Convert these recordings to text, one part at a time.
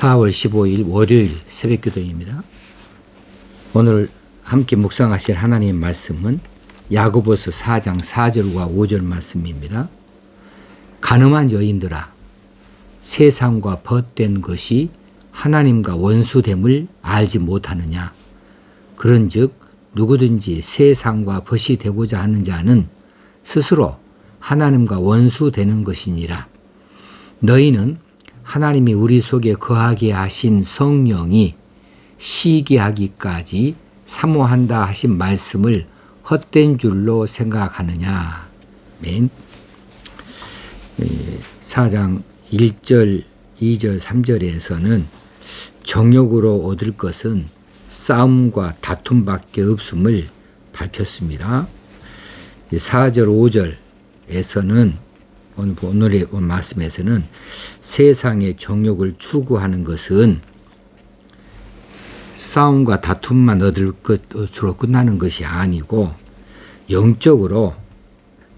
4월 15일 월요일 새벽기도입니다. 오늘 함께 묵상하실 하나님의 말씀은 야고보서 4장 4절과 5절 말씀입니다. 간음한 여인들아, 세상과 벗된 것이 하나님과 원수됨을 알지 못하느냐. 그런즉 누구든지 세상과 벗이 되고자 하는 자는 스스로 하나님과 원수되는 것이니라. 너희는 하나님이 우리 속에 거하게 하신 성령이 시기하기까지 사모한다 하신 말씀을 헛된 줄로 생각하느냐. 맨 4장 1절, 2절, 3절에서는 정욕으로 얻을 것은 싸움과 다툼밖에 없음을 밝혔습니다. 4절, 5절에서는 오늘의 말씀에서는 세상의 정욕을 추구하는 것은 싸움과 다툼만 얻을 것으로 끝나는 것이 아니고 영적으로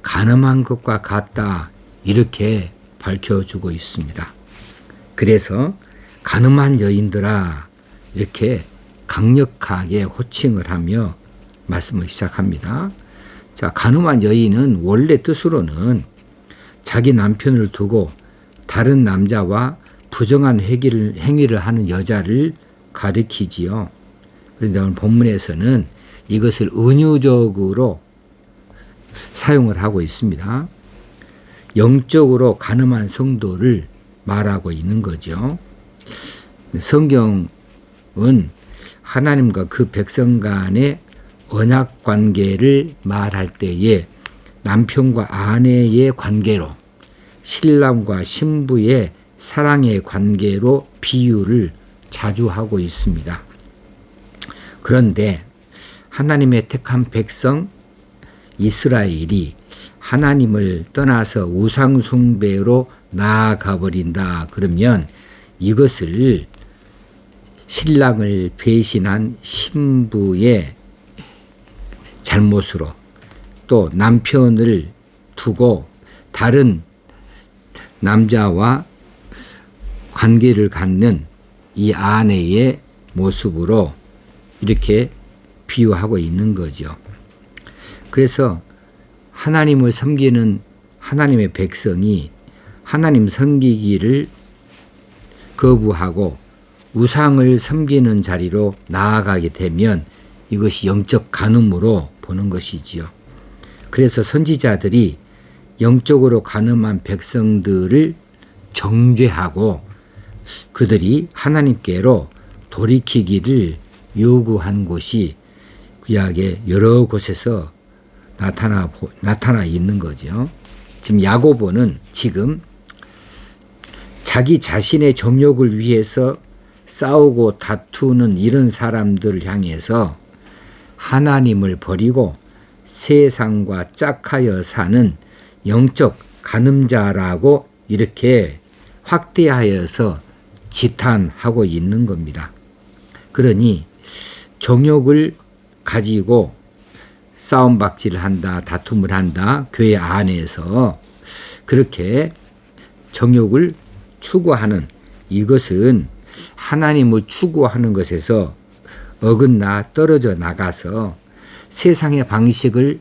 간음한 것과 같다, 이렇게 밝혀주고 있습니다. 그래서 간음한 여인들아, 이렇게 강력하게 호칭을 하며 말씀을 시작합니다. 자, 간음한 여인은 원래 뜻으로는 자기 남편을 두고 다른 남자와 부정한 행위를 하는 여자를 가리키지요. 그런데 오늘 본문에서는 이것을 은유적으로 사용을 하고 있습니다. 영적으로 간음한 성도를 말하고 있는 거죠. 성경은 하나님과 그 백성 간의 언약 관계를 말할 때에 남편과 아내의 관계로, 신랑과 신부의 사랑의 관계로 비유를 자주 하고 있습니다. 그런데 하나님의 택한 백성 이스라엘이 하나님을 떠나서 우상 숭배로 나아가 버린다 그러면 이것을 신랑을 배신한 신부의 잘못으로, 또 남편을 두고 다른 남자와 관계를 갖는 이 아내의 모습으로 이렇게 비유하고 있는 거죠. 그래서 하나님을 섬기는 하나님의 백성이 하나님 섬기기를 거부하고 우상을 섬기는 자리로 나아가게 되면 이것이 영적 간음으로 보는 것이지요. 그래서 선지자들이 영적으로 간음한 백성들을 정죄하고 그들이 하나님께로 돌이키기를 요구한 곳이 구약의 여러 곳에서 나타나 있는 거죠. 지금 야고보는 지금 자기 자신의 정욕을 위해서 싸우고 다투는 이런 사람들을 향해서 하나님을 버리고 세상과 짝하여 사는 영적 간음자라고 이렇게 확대하여서 지탄하고 있는 겁니다. 그러니 정욕을 가지고 싸움박질을 한다, 다툼을 한다, 교회 안에서 그렇게 정욕을 추구하는 이것은 하나님을 추구하는 것에서 어긋나 떨어져 나가서 세상의 방식을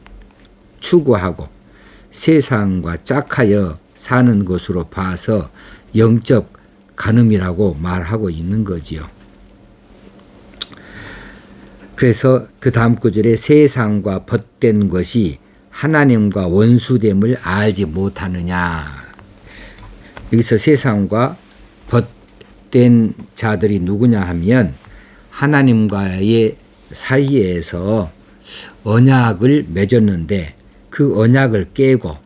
추구하고 세상과 짝하여 사는 것으로 봐서 영적 간음이라고 말하고 있는 거지요. 그래서 그 다음 구절에 세상과 벗된 것이 하나님과 원수됨을 알지 못하느냐. 여기서 세상과 벗된 자들이 누구냐 하면 하나님과의 사이에서 언약을 맺었는데 그 언약을 깨고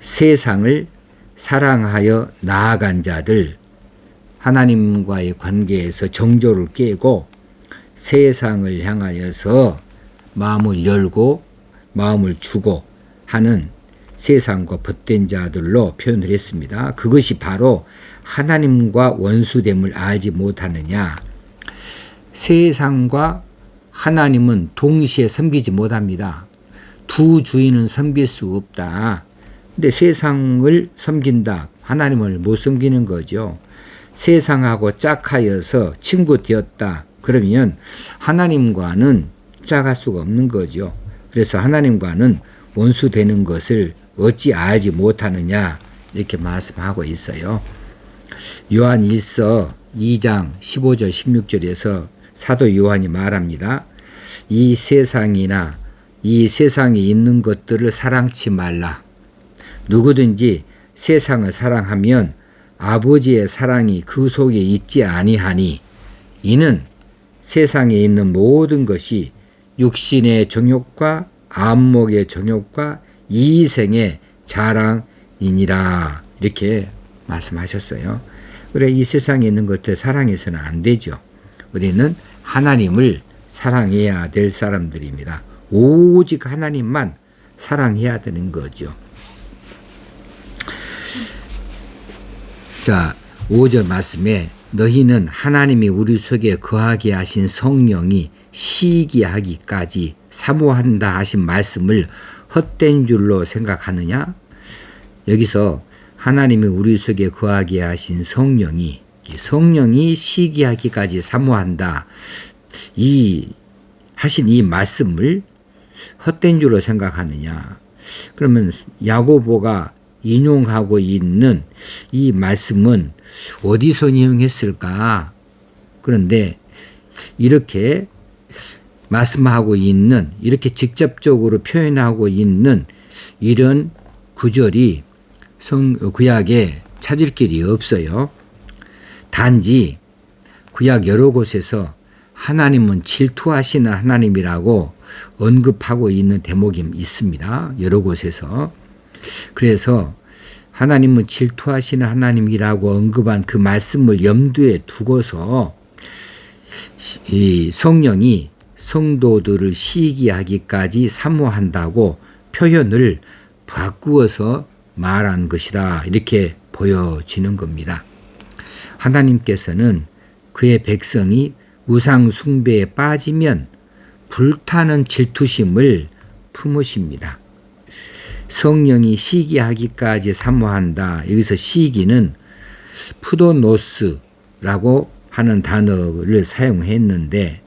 세상을 사랑하여 나아간 자들, 하나님과의 관계에서 정조를 깨고 세상을 향하여서 마음을 열고 마음을 주고 하는 세상과 벗된 자들로 표현을 했습니다. 그것이 바로 하나님과 원수됨을 알지 못하느냐. 세상과 하나님은 동시에 섬기지 못합니다. 두 주인은 섬길 수 없다. 근데 세상을 섬긴다, 하나님을 못 섬기는 거죠. 세상하고 짝하여서 친구 되었다. 그러면 하나님과는 짝할 수가 없는 거죠. 그래서 하나님과는 원수 되는 것을 어찌 알지 못하느냐 이렇게 말씀하고 있어요. 요한 1서 2장 15절 16절에서 사도 요한이 말합니다. 이 세상이나 이 세상에 있는 것들을 사랑치 말라. 누구든지 세상을 사랑하면 아버지의 사랑이 그 속에 있지 아니하니 이는 세상에 있는 모든 것이 육신의 정욕과 안목의 정욕과 이생의 자랑이니라 이렇게 말씀하셨어요. 그래 이 세상에 있는 것들 사랑해서는 안 되죠. 우리는 하나님을 사랑해야 될 사람들입니다. 오직 하나님만 사랑해야 되는 거죠. 자, 5절 말씀에 너희는 하나님이 우리 속에 거하게 하신 성령이 시기하기까지 사모한다 하신 말씀을 헛된 줄로 생각하느냐? 여기서 하나님이 우리 속에 거하게 하신 성령이 시기하기까지 사모한다. 하신 이 말씀을 헛된 줄로 생각하느냐? 그러면 야고보가 인용하고 있는 이 말씀은 어디서 인용했을까? 그런데 이렇게 말씀하고 있는, 이렇게 직접적으로 표현하고 있는 이런 구절이 구약에 찾을 길이 없어요. 단지 구약 여러 곳에서 하나님은 질투하시는 하나님이라고 언급하고 있는 대목이 있습니다. 여러 곳에서. 그래서 하나님은 질투하시는 하나님이라고 언급한 그 말씀을 염두에 두고서 이 성령이 성도들을 시기하기까지 사모한다고 표현을 바꾸어서 말한 것이다. 이렇게 보여지는 겁니다. 하나님께서는 그의 백성이 우상 숭배에 빠지면 불타는 질투심을 품으십니다. 성령이 시기하기까지 사모한다. 여기서 시기는 푸도노스라고 하는 단어를 사용했는데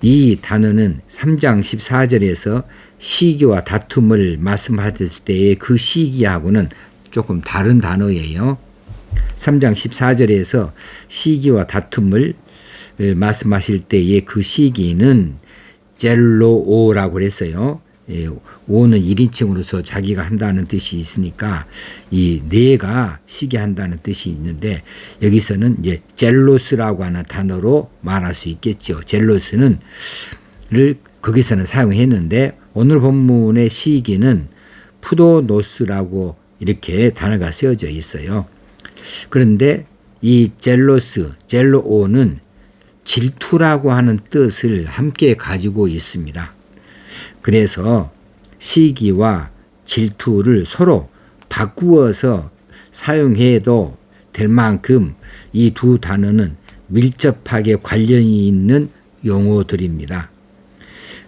이 단어는 3장 14절에서 시기와 다툼을 말씀하실 때의 그 시기하고는 조금 다른 단어예요. 3장 14절에서 시기와 다툼을 말씀하실 때의 그 시기는 젤로오라고 그랬어요. 오는 1인칭으로서 자기가 한다는 뜻이 있으니까 이 내가 시기한다는 뜻이 있는데 여기서는 이제 젤로스라고 하는 단어로 말할 수 있겠죠. 젤로스는 거기서는 사용했는데 오늘 본문의 시기는 푸도노스라고 이렇게 단어가 쓰여져 있어요. 그런데 이 젤로오는 질투라고 하는 뜻을 함께 가지고 있습니다. 그래서 시기와 질투를 서로 바꾸어서 사용해도 될 만큼 이 두 단어는 밀접하게 관련이 있는 용어들입니다.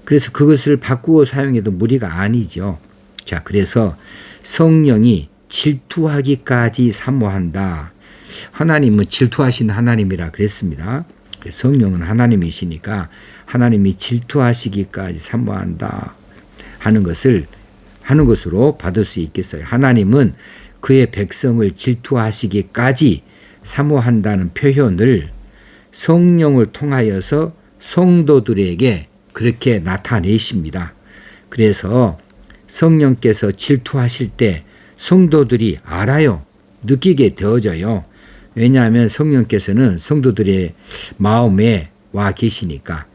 그래서 그것을 바꾸어 사용해도 무리가 아니죠. 자, 그래서 성령이 질투하기까지 사모한다. 하나님은 질투하시는 하나님이라 그랬습니다. 성령은 하나님이시니까 하나님이 질투하시기까지 사모한다 하는 것으로 받을 수 있겠어요. 하나님은 그의 백성을 질투하시기까지 사모한다는 표현을 성령을 통하여서 성도들에게 그렇게 나타내십니다. 그래서 성령께서 질투하실 때 성도들이 알아요. 느끼게 되어져요. 왜냐하면 성령께서는 성도들의 마음에 와 계시니까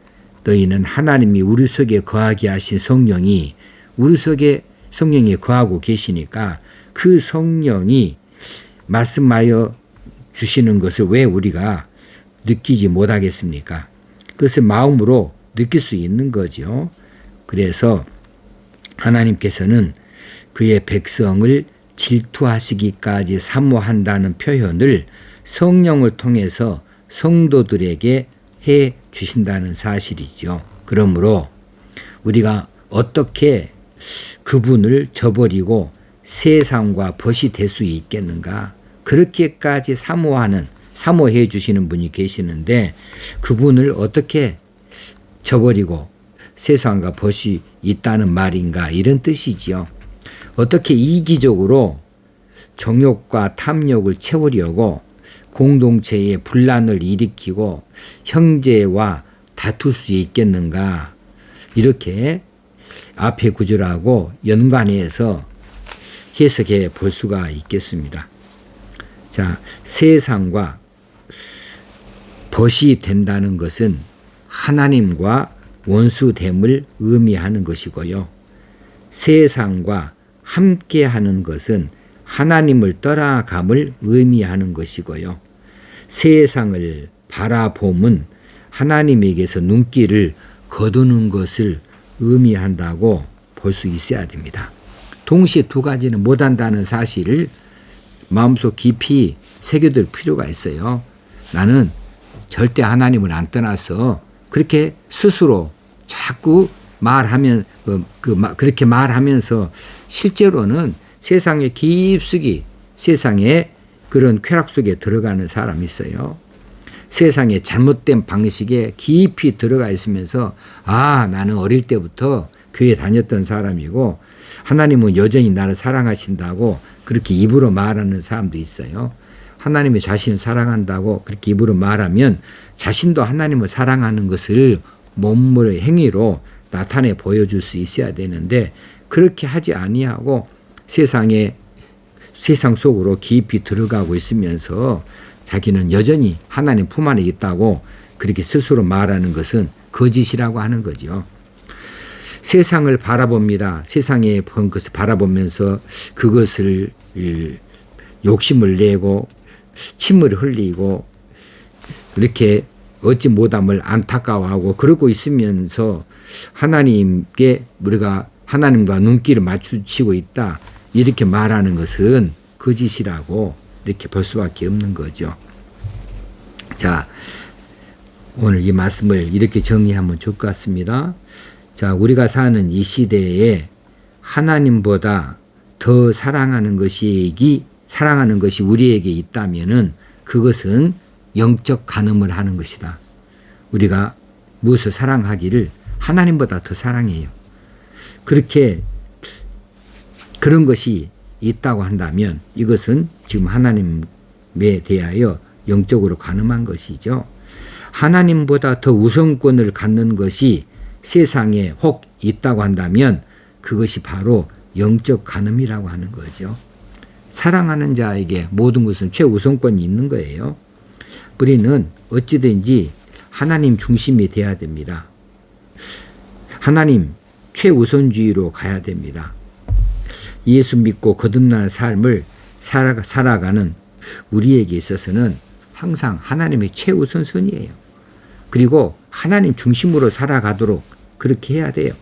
너희는 하나님이 우리 속에 거하게 하신 성령이 우리 속에 성령이 거하고 계시니까 그 성령이 말씀하여 주시는 것을 왜 우리가 느끼지 못하겠습니까? 그것을 마음으로 느낄 수 있는 거죠. 그래서 하나님께서는 그의 백성을 질투하시기까지 사모한다는 표현을 성령을 통해서 성도들에게 해 주신다는 사실이죠. 그러므로 우리가 어떻게 그분을 저버리고 세상과 벗이 될 수 있겠는가? 그렇게까지 사모하는 사모해 주시는 분이 계시는데 그분을 어떻게 저버리고 세상과 벗이 있다는 말인가 이런 뜻이지요. 어떻게 이기적으로 정욕과 탐욕을 채우려고 공동체에 분란을 일으키고 형제와 다툴 수 있겠는가 이렇게 앞의 구절하고 연관해서 해석해 볼 수가 있겠습니다. 자, 세상과 벗이 된다는 것은 하나님과 원수됨을 의미하는 것이고요. 세상과 함께하는 것은 하나님을 떠나감을 의미하는 것이고요. 세상을 바라봄은 하나님에게서 눈길을 거두는 것을 의미한다고 볼 수 있어야 됩니다. 동시에 두 가지는 못한다는 사실을 마음속 깊이 새겨둘 필요가 있어요. 나는 절대 하나님을 안 떠나서 그렇게 스스로 자꾸 그렇게 말하면서 실제로는 세상에 깊숙이 세상에 그런 쾌락 속에 들어가는 사람이 있어요. 세상에 잘못된 방식에 깊이 들어가 있으면서 나는 어릴 때부터 교회 다녔던 사람이고 하나님은 여전히 나를 사랑하신다고 그렇게 입으로 말하는 사람도 있어요. 하나님이 자신을 사랑한다고 그렇게 입으로 말하면 자신도 하나님을 사랑하는 것을 몸물의 행위로 나타내 보여줄 수 있어야 되는데 그렇게 하지 아니하고 세상 속으로 깊이 들어가고 있으면서 자기는 여전히 하나님 품 안에 있다고 그렇게 스스로 말하는 것은 거짓이라고 하는 거죠. 세상을 바라봅니다. 세상에 본 것을 바라보면서 그것을 욕심을 내고 침을 흘리고 이렇게 얻지 못함을 안타까워하고 그러고 있으면서 하나님께 우리가 하나님과 눈길을 맞추치고 있다 이렇게 말하는 것은 거짓이라고 이렇게 볼 수밖에 없는 거죠. 자, 오늘 이 말씀을 이렇게 정리하면 좋을 것 같습니다. 자, 우리가 사는 이 시대에 하나님보다 더 사랑하는 것이 우리에게 있다면은 그것은 영적 간음을 하는 것이다. 우리가 무엇을 사랑하기를 하나님보다 더 사랑해요. 그런 것이 있다고 한다면 이것은 지금 하나님에 대하여 영적으로 간음한 것이죠. 하나님보다 더 우선권을 갖는 것이 세상에 혹 있다고 한다면 그것이 바로 영적 간음이라고 하는 거죠. 사랑하는 자에게 모든 것은 최우선권이 있는 거예요. 우리는 어찌든지 하나님 중심이 돼야 됩니다. 하나님 최우선주의로 가야 됩니다. 예수 믿고 거듭난 삶을 살아가는 우리에게 있어서는 항상 하나님의 최우선순위예요. 그리고 하나님 중심으로 살아가도록 그렇게 해야 돼요.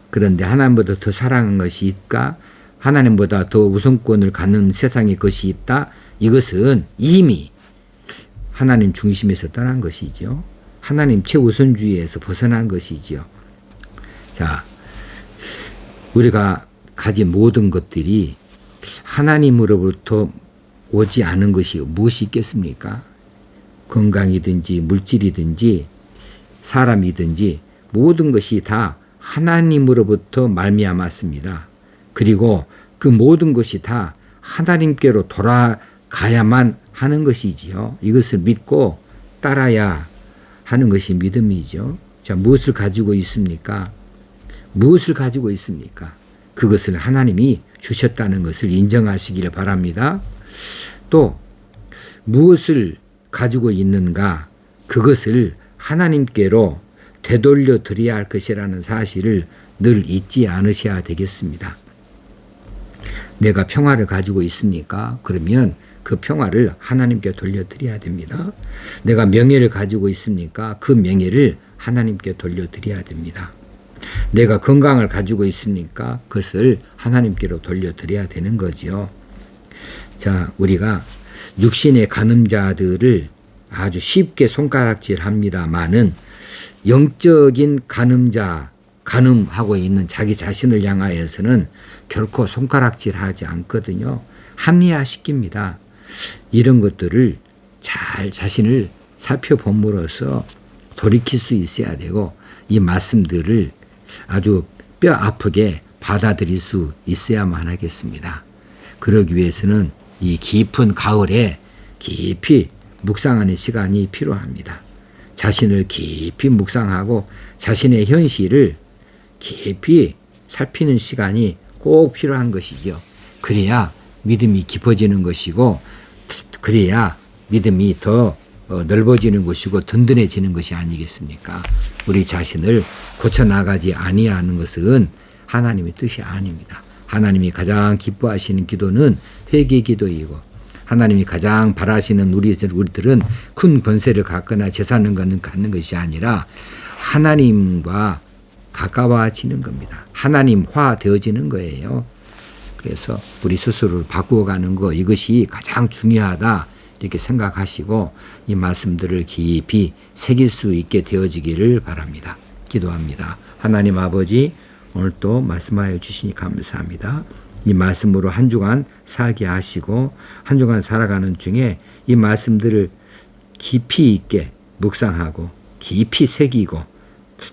그런데 하나님보다 더 사랑한 것이 있까? 하나님보다 더 우선권을 갖는 세상에 것이 있다? 이것은 이미 하나님 중심에서 떠난 것이죠. 하나님 최우선주의에서 벗어난 것이죠. 자, 우리가 가진 모든 것들이 하나님으로부터 오지 않은 것이 무엇이 있겠습니까? 건강이든지 물질이든지 사람이든지 모든 것이 다 하나님으로부터 말미암았습니다. 그리고 그 모든 것이 다 하나님께로 돌아가야만 하는 것이지요. 이것을 믿고 따라야 하는 것이 믿음이죠. 자, 무엇을 가지고 있습니까? 무엇을 가지고 있습니까? 그것을 하나님이 주셨다는 것을 인정하시기를 바랍니다. 또 무엇을 가지고 있는가? 그것을 하나님께로 되돌려 드려야 할 것이라는 사실을 늘 잊지 않으셔야 되겠습니다. 내가 평화를 가지고 있습니까? 그러면 그 평화를 하나님께 돌려드려야 됩니다. 내가 명예를 가지고 있습니까? 그 명예를 하나님께 돌려드려야 됩니다. 내가 건강을 가지고 있습니까? 그것을 하나님께로 돌려드려야 되는 거죠. 자, 우리가 육신의 간음자들을 아주 쉽게 손가락질합니다마는 영적인 간음하고 있는 자기 자신을 향하여서는 결코 손가락질하지 않거든요. 합리화시킵니다. 이런 것들을 잘 자신을 살펴봄으로써 돌이킬 수 있어야 되고 이 말씀들을 아주 뼈 아프게 받아들일 수 있어야만 하겠습니다. 그러기 위해서는 이 깊은 가을에 깊이 묵상하는 시간이 필요합니다. 자신을 깊이 묵상하고 자신의 현실을 깊이 살피는 시간이 꼭 필요한 것이죠. 그래야 믿음이 깊어지는 것이고 그래야 믿음이 더 넓어지는 것이고 든든해지는 것이 아니겠습니까? 우리 자신을 고쳐나가지 아니하는 것은 하나님의 뜻이 아닙니다. 하나님이 가장 기뻐하시는 기도는 회개 기도이고 하나님이 가장 바라시는 우리들은 큰 권세를 갖거나 재산을 갖는 것이 아니라 하나님과 가까워지는 겁니다. 하나님화 되어지는 거예요. 그래서 우리 스스로를 바꾸어가는 것 이것이 가장 중요하다 이렇게 생각하시고 이 말씀들을 깊이 새길 수 있게 되어지기를 바랍니다. 기도합니다. 하나님 아버지 오늘 또 말씀하여 주시니 감사합니다. 이 말씀으로 한 주간 살게 하시고 한 주간 살아가는 중에 이 말씀들을 깊이 있게 묵상하고 깊이 새기고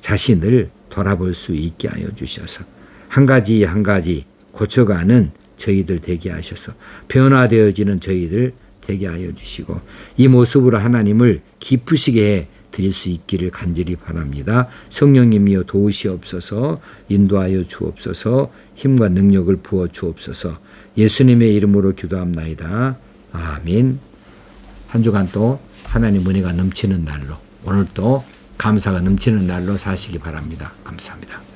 자신을 돌아볼 수 있게 하여 주셔서 한 가지 한 가지 고쳐가는 저희들 되게 하셔서 변화되어지는 저희들 되게 하여 주시고 이 모습으로 하나님을 기쁘시게 해 드릴 수 있기를 간절히 바랍니다. 성령님이여 도우시옵소서 인도하여 주옵소서 힘과 능력을 부어 주옵소서 예수님의 이름으로 기도합나이다. 아멘. 한 주간 또 하나님 은혜가 넘치는 날로 오늘 또 감사가 넘치는 날로 사시기 바랍니다. 감사합니다.